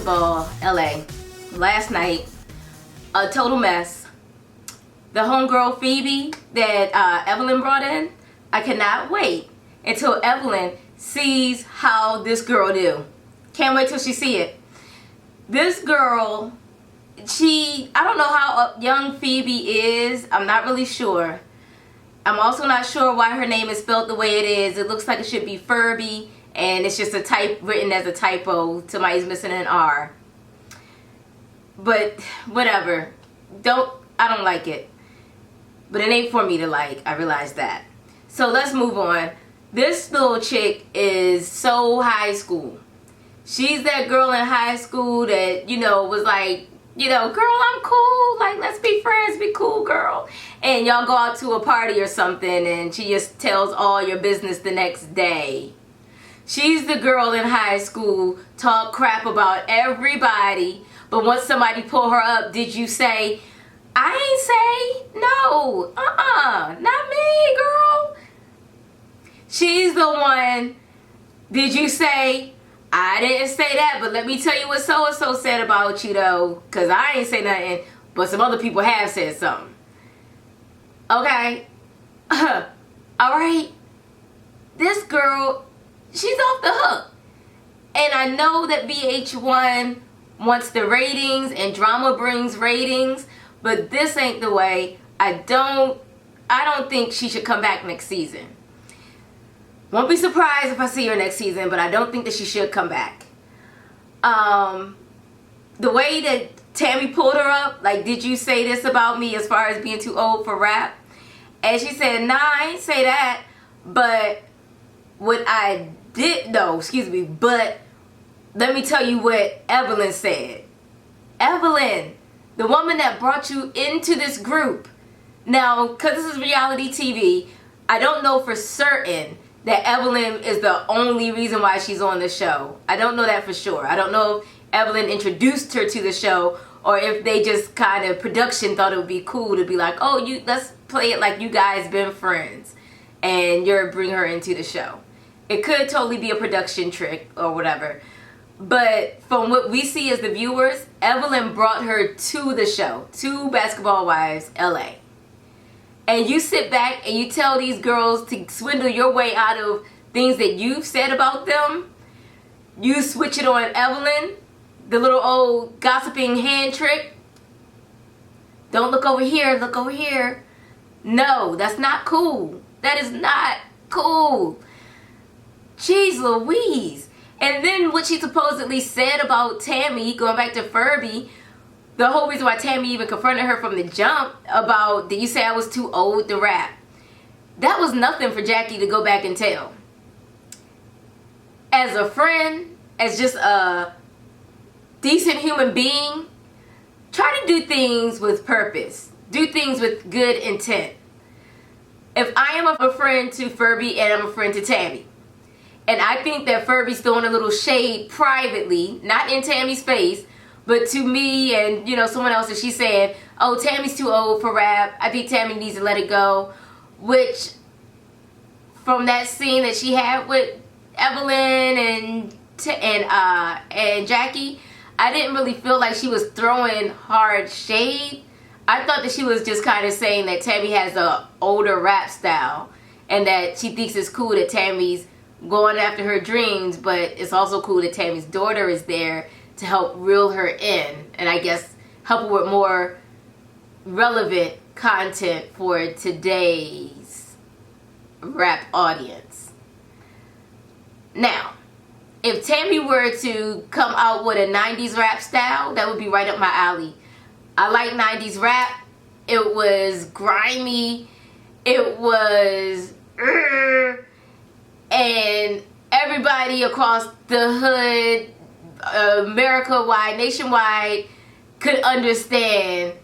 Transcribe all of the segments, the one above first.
basketball, LA. Last night, a total mess. The homegirl Feby that Evelyn brought in, I cannot wait until Evelyn sees how this girl do. Can't wait till she see it. This girl, I don't know how young Feby is. I'm not really sure. I'm also not sure why her name is spelled the way it is. It looks like it should be Feby, and it's just written as a typo. Somebody's missing an R. But whatever. I don't like it. But it ain't for me to like. I realize that. So let's move on. This little chick is so high school. She's that girl in high school that, was like, girl, I'm cool. Like, let's be friends. Be cool, girl. And y'all go out to a party or something and she just tells all your business the next day. She's the girl in high school, talk crap about everybody. But once somebody pull her up, did you say, I ain't say, no, not me, girl. She's the one, did you say, I didn't say that, but let me tell you what so-and-so said about you, though, because I ain't say nothing, but some other people have said something. Okay? Alright? This girl, she's off the hook. And I know that VH1 wants the ratings, and drama brings ratings, but this ain't the way. I don't think she should come back next season. Won't be surprised if I see her next season, but I don't think that she should come back. The way that Tammy pulled her up, like, did you say this about me as far as being too old for rap? And she said, nah, I ain't say that. But what I did, but let me tell you what Evelyn said. Evelyn, the woman that brought you into this group. Now, because this is reality TV, I don't know for certain that Evelyn is the only reason why she's on the show. I don't know that for sure. I don't know if Evelyn introduced her to the show or if they just kind of, production thought it would be cool to be like, oh, let's play it like you guys been friends and you're bring her into the show. It could totally be a production trick or whatever. But from what we see as the viewers, Evelyn brought her to the show, to Basketball Wives LA. And you sit back and you tell these girls to swindle your way out of things that you've said about them. You switch it on Evelyn, the little old gossiping hand trick. Don't look over here, look over here. No, that's not cool. That is not cool. Jeez Louise. And then what she supposedly said about Tammy, going back to Feby, the whole reason why Tammy even confronted her from the jump about, did you say I was too old to rap? That was nothing for Jackie to go back and tell. As a friend, as just a decent human being, try to do things with purpose. Do things with good intent. If I am a friend to Feby and I'm a friend to Tammy, and I think that Ferby's throwing a little shade privately, not in Tammy's face, but to me and, someone else that she said, oh, Tammy's too old for rap. I think Tammy needs to let it go. Which, from that scene that she had with Evelyn and Jackie, I didn't really feel like she was throwing hard shade. I thought that she was just kind of saying that Tammy has an older rap style and that she thinks it's cool that Tammy's going after her dreams, but it's also cool that Tammy's daughter is there to help reel her in and I guess help her with more relevant content for today's rap audience. Now, if Tammy were to come out with a 90s rap style, that would be right up my alley. I like 90s rap. It was grimy. It was and everybody across the hood, America-wide, nationwide, could understand.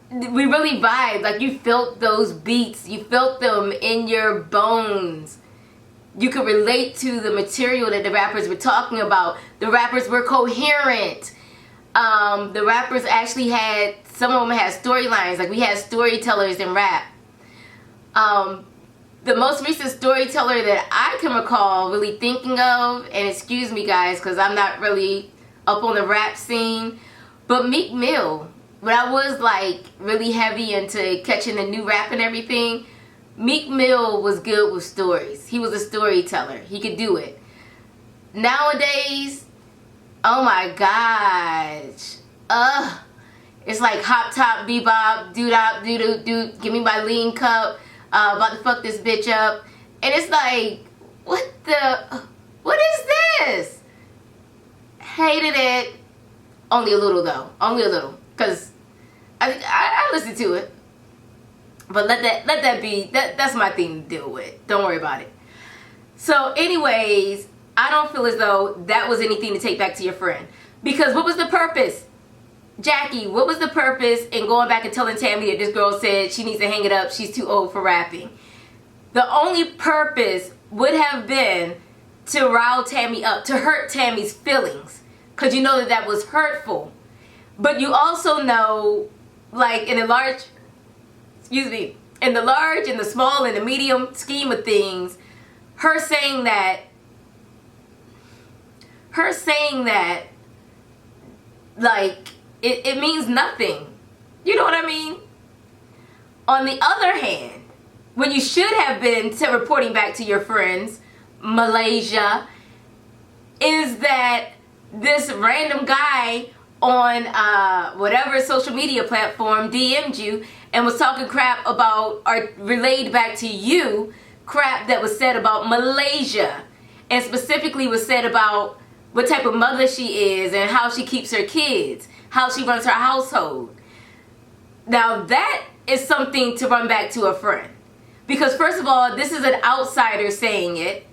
We really vibed. Like, you felt those beats. You felt them in your bones. You could relate to the material that the rappers were talking about. The rappers were coherent. The rappers actually had, some of them had storylines. Like, we had storytellers in rap. The most recent storyteller that I can recall really thinking of, and excuse me guys, because I'm not really up on the rap scene. But Meek Mill, when I was like really heavy into catching the new rap and everything, Meek Mill was good with stories. He was a storyteller. He could do it. Nowadays, oh my gosh. It's like hop top bebop, doo-dop, doo-doo-doo, give me my lean cup, about to fuck this bitch up. And it's like, what is this? Hated it. Only a little though. Only a little. Because I listened to it. But let that be, that's my thing to deal with. Don't worry about it. So anyways, I don't feel as though that was anything to take back to your friend. Because what was the purpose? Jackie, what was the purpose in going back and telling Tammy that this girl said she needs to hang it up, she's too old for rapping? The only purpose would have been to rile Tammy up, to hurt Tammy's feelings. Because you know that that was hurtful. But you also know, like in the large, in the large, in the small, in the medium scheme of things, her saying that, like, it means nothing. You know what I mean? On the other hand, when you should have been reporting back to your friends, Malaysia, is that this random guy on whatever social media platform DM'd you and was talking crap about, or relayed back to you, crap that was said about Malaysia. And specifically was said about what type of mother she is and how she keeps her kids, how she runs her household. Now that is something to run back to a friend. Because first of all, this is an outsider saying it.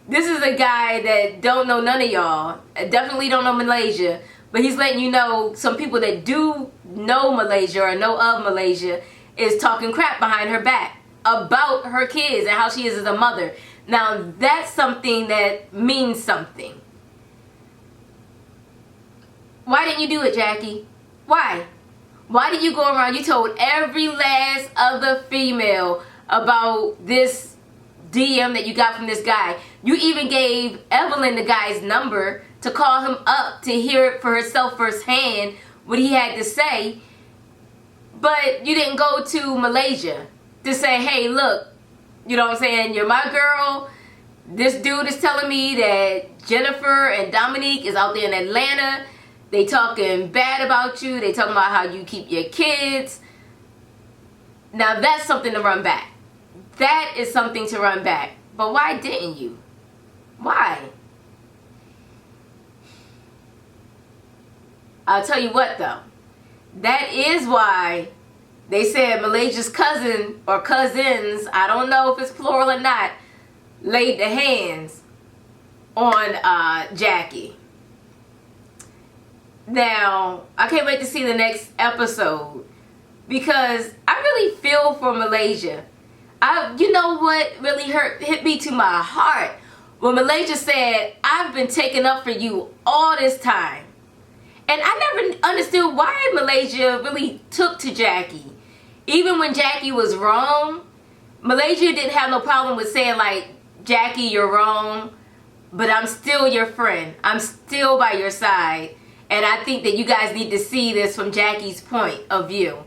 This is a guy that don't know none of y'all. Definitely don't know Malaysia. But he's letting you know some people that do know Malaysia or know of Malaysia is talking crap behind her back about her kids and how she is as a mother. Now that's something that means something. Why didn't you do it, Jackie? Why? Why did you go around? You told every last other female about this DM that you got from this guy. You even gave Evelyn the guy's number to call him up to hear it for herself firsthand what he had to say. But you didn't go to Malaysia to say, hey, look, you know what I'm saying? You're my girl. This dude is telling me that Jennifer and Dominique is out there in Atlanta. They talking bad about you. They talking about how you keep your kids. Now that's something to run back. That is something to run back. But why didn't you? Why? I'll tell you what though. That is why they said Malaysia's cousin or cousins, I don't know if it's plural or not, laid the hands on Jackie. Now, I can't wait to see the next episode because I really feel for Malaysia. You know what really hit me to my heart? When Malaysia said, I've been taking up for you all this time. And I never understood why Malaysia really took to Jackie. Even when Jackie was wrong, Malaysia didn't have no problem with saying like, Jackie, you're wrong, but I'm still your friend. I'm still by your side. And I think that you guys need to see this from Jackie's point of view.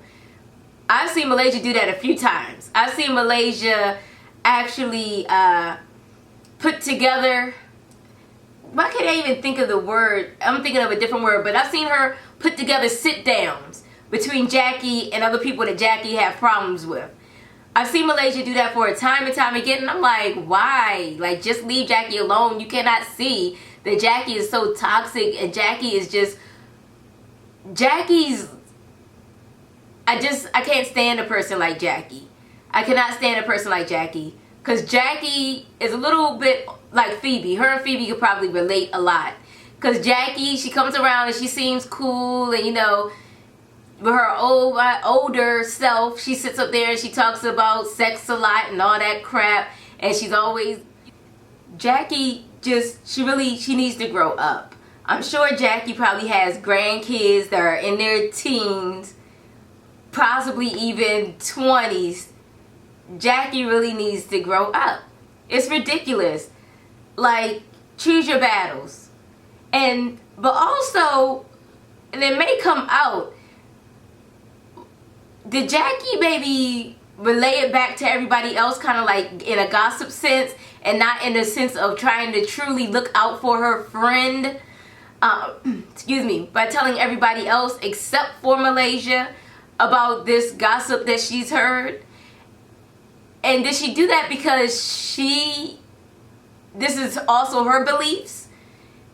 I've seen Malaysia do that a few times. I've seen Malaysia actually put together, why can't I even think of the word? I'm thinking of a different word, but I've seen her put together sit-downs between Jackie and other people that Jackie had problems with. I've seen Malaysia do that for a time and time again, and I'm like, why? Like, just leave Jackie alone. You cannot see that Jackie is so toxic, and Jackie is just, I can't stand a person like Jackie. I cannot stand a person like Jackie. Because Jackie is a little bit like Feby. Her and Feby could probably relate a lot. Because Jackie, she comes around and she seems cool, and you know, with her older self, she sits up there and she talks about sex a lot and all that crap. And she's always, Jackie just, she needs to grow up. I'm sure Jackie probably has grandkids that are in their teens, possibly even 20s. Jackie really needs to grow up. It's ridiculous. Like, choose your battles. And But also, and it may come out, did Jackie maybe relay it back to everybody else, kind of like in a gossip sense, and not in the sense of trying to truly look out for her friend? Excuse me, by telling everybody else except for Malaysia about this gossip that she's heard. And did she do that because this is also her beliefs?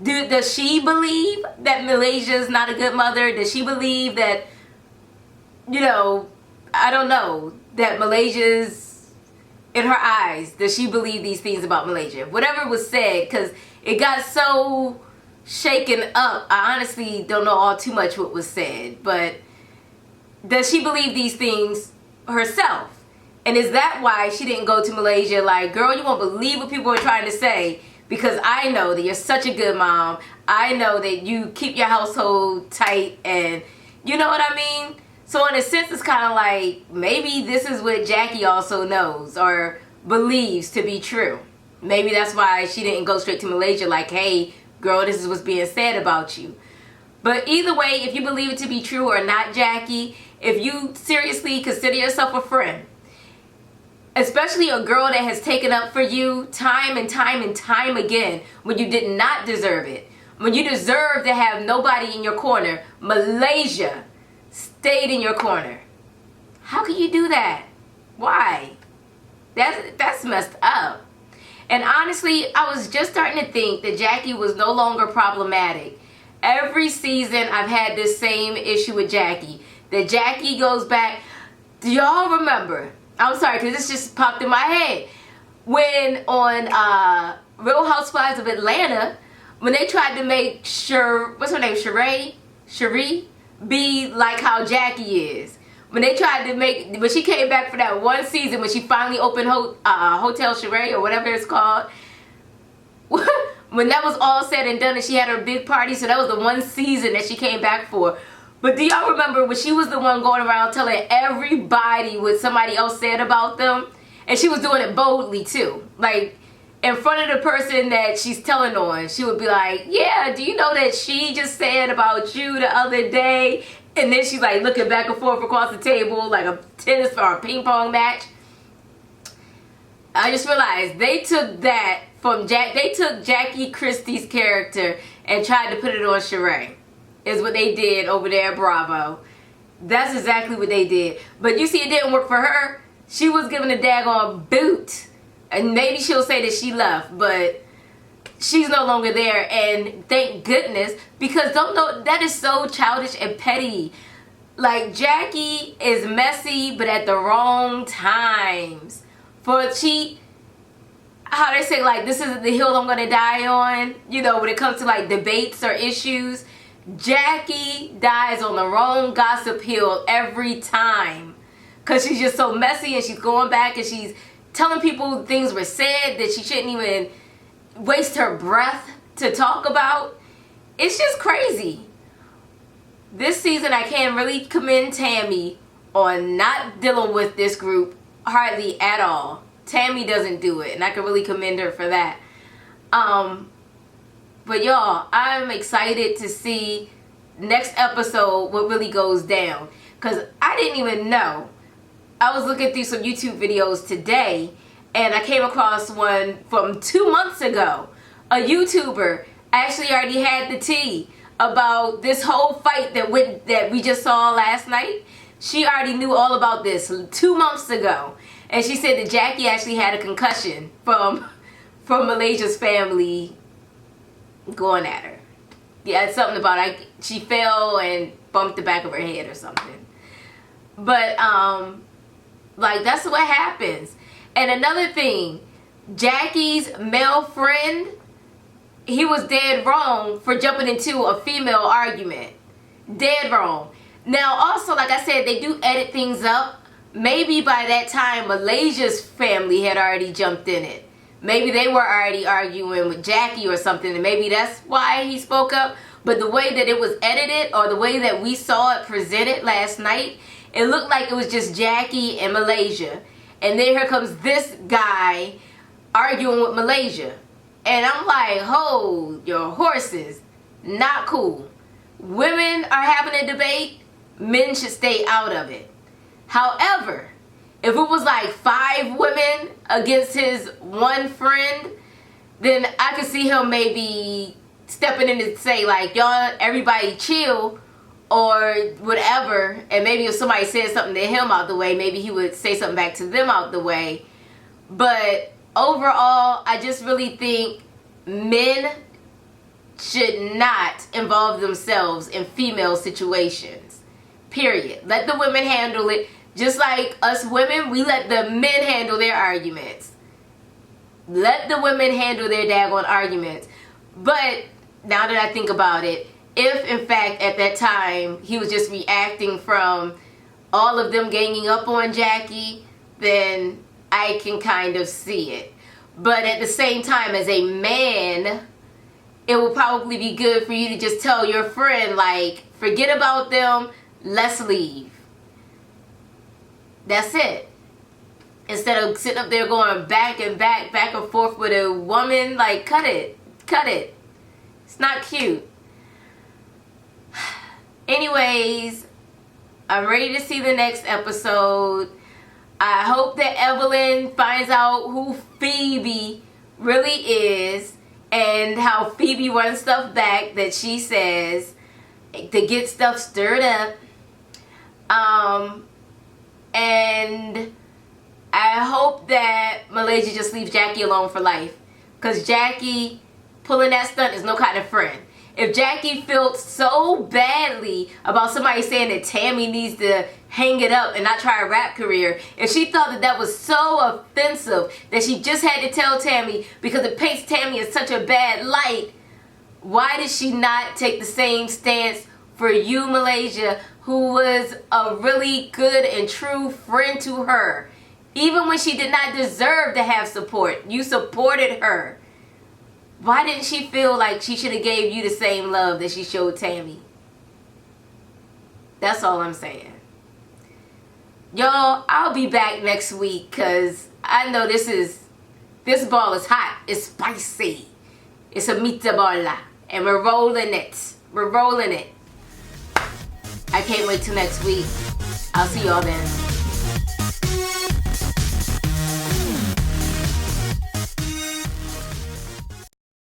Does she believe that Malaysia is not a good mother? Does she believe that, I don't know, that Malaysia's, in her eyes, does she believe these things about Malaysia? Whatever was said, because it got so shaken up, I honestly don't know all too much what was said, but does she believe these things herself? And is that why she didn't go to Malaysia like, girl, you won't believe what people are trying to say, because I know that you're such a good mom. I know that you keep your household tight, and you know what I mean? So in a sense, it's kind of like, maybe this is what Jackie also knows or believes to be true. Maybe that's why she didn't go straight to Malaysia like, hey, girl, this is what's being said about you. But either way, if you believe it to be true or not, Jackie, if you seriously consider yourself a friend, especially a girl that has taken up for you time and time and time again when you did not deserve it, when you deserve to have nobody in your corner, Malaysia stayed in your corner. How can you do that? Why? That's messed up. And honestly, I was just starting to think that Jackie was no longer problematic. Every season I've had this same issue with Jackie. That Jackie goes back. Do y'all remember? I'm sorry, because this just popped in my head. When on Real Housewives of Atlanta, when they tried to make what's her name? Sheree be like how Jackie is. When she came back for that one season, when she finally opened Hotel Sheree or whatever it's called, when that was all said and done and she had her big party, so that was the one season that she came back for. But do y'all remember when she was the one going around telling everybody what somebody else said about them? And she was doing it boldly too. Like, in front of the person that she's telling on, she would be like, yeah, do you know that she just said about you the other day? And then she's like looking back and forth across the table like a tennis or a ping pong match. I just realized they took that from they took Jackie Christie's character and tried to put it on Sheree. Is what they did over there at Bravo. That's exactly what they did. But you see, it didn't work for her. She was given a daggone boot. And maybe she'll say that she left, but she's no longer there. And thank goodness, because that is so childish and petty. Like, Jackie is messy, but at the wrong times. How they say, like, this isn't the hill I'm gonna die on. When it comes to like debates or issues, Jackie dies on the wrong gossip hill every time. Because she's just so messy, and she's going back and she's telling people things were said that she shouldn't even waste her breath to talk about. It's just crazy. This season, I can't really commend Tammy on not dealing with this group hardly at all. Tammy doesn't do it, and I can really commend her for that. But y'all, I'm excited to see next episode what really goes down. Because I didn't even know. I was looking through some YouTube videos today, and I came across one from 2 months ago. A YouTuber actually already had the tea about this whole fight that we just saw last night. She already knew all about this 2 months ago. And she said that Jackie actually had a concussion from Malaysia's family going at her. Yeah, it's something about she fell and bumped the back of her head or something. But like, that's what happens. And another thing, Jackie's male friend, he was dead wrong for jumping into a female argument. Dead wrong. Now also, like I said, they do edit things up. Maybe by that time Malaysia's family had already jumped in it. Maybe they were already arguing with Jackie or something, and maybe that's why he spoke up. But the way that it was edited, or the way that we saw it presented last night, it looked like it was just Jackie and Malaysia. And then here comes this guy arguing with Malaysia. And I'm like, hold your horses. Not cool. Women are having a debate, men should stay out of it. However, if it was like 5 women against his one friend, then I could see him maybe stepping in and say like, y'all, everybody chill or whatever. And maybe if somebody said something to him out the way, maybe he would say something back to them out the way. But overall, I just really think men should not involve themselves in female situations. Period. Let the women handle it. Just like us women, we let the men handle their arguments. Let the women handle their daggone arguments. But now that I think about it, if in fact at that time he was just reacting from all of them ganging up on Jackie, then I can kind of see it. But at the same time, as a man, it would probably be good for you to just tell your friend, like, forget about them, let's leave. That's it. Instead of sitting up there going back and forth with a woman, like, cut it. Cut it. It's not cute. Anyways, I'm ready to see the next episode. I hope that Evelyn finds out who Feby really is and how Feby runs stuff back that she says to get stuff stirred up. And I hope that Malaysia just leaves Jackie alone for life. Because Jackie pulling that stunt is no kind of friend. If Jackie felt so badly about somebody saying that Tammy needs to hang it up and not try a rap career, if she thought that that was so offensive that she just had to tell Tammy because it paints Tammy in such a bad light, why did she not take the same stance for you, Malaysia, who was a really good and true friend to her? Even when she did not deserve to have support, you supported her. Why didn't she feel like she should have gave you the same love that she showed Tammy? That's all I'm saying. Y'all, I'll be back next week because I know this ball is hot. It's spicy. It's a meatball. And we're rolling it. We're rolling it. I can't wait till next week. I'll see y'all then.